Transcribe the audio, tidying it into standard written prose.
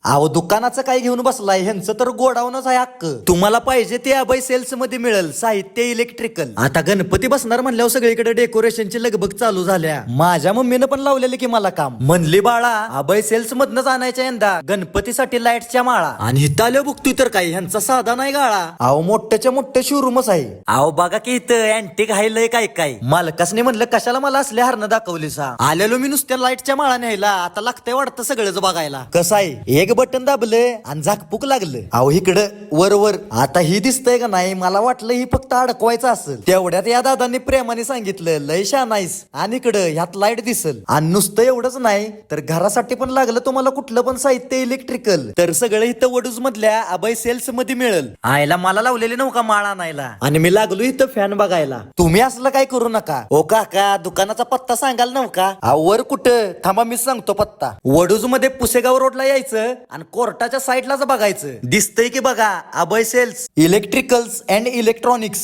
अहो दुकानाचं काय घेऊन बसलाय, ह्यांचं तर गोडाऊनच आहे हक्क. तुम्हाला पाहिजे ते अभय सेल्स मध्ये मिळेल, साहित्य इलेक्ट्रिकल. आता गणपती बसणार म्हणल्यावर सगळीकडे डेकोरेशनची लगबग चालू झाल्या. माझ्या मम्मीनं पण लावलेले की मला काम. म्हणली बाळा अभय सेल्स मधनच आणायच्या यंदा गणपतीसाठी लाईटच्या माळा. आणि हिथं आल्या बघतोय तर काय, ह्यांचा साधा नाही गाळा. अहो मोठ्याच्या मोठ्या शोरूमच आहे. अहो बघा की इथं अँटिक हाय लय काय काय. मालकासने म्हणलं कशाला मला असल्या हरणं दाखवली सा. आलेलो मी नुसत्या लाईटच्या माळा न्यायला, आता लागतंय वाटतं सगळंच बघायला. कसं आहे, एक बटन दाबलं आणि झाकपूक लागलं. अहो इकडं वर वर आता ही दिसतंय का नाही, मला वाटलं ही फक्त अडकवायचं असेल. तेवढ्यात या दादांनी प्रेमाने सांगितलं लय छान आहेस, आणि इकडं ह्यात लाईट दिसल. आणि नुसतं एवढंच नाही तर घरासाठी पण लागलं तुम्हाला कुठलं पण साहित्य इलेक्ट्रिकल तर सगळं इथं वडूज मधल्या अभय सेल्स मध्ये मिळेल. आयला मला लावलेले नव्हता माळ आणायला, आणि मी लागलो इथं फॅन बघायला. तुम्ही असलं काय करू नका ओ काका, दुकानाचा पत्ता सांगाल नव्हता. वर कुठं, थांबा मी सांगतो पत्ता. वडूज मध्ये पुसेगाव रोडला यायचं आणि कोर्टाच्या साईडलाच बघायचं. दिसतंय की बघा अभय सेल्स इलेक्ट्रिकल्स अँड इलेक्ट्रॉनिक्स.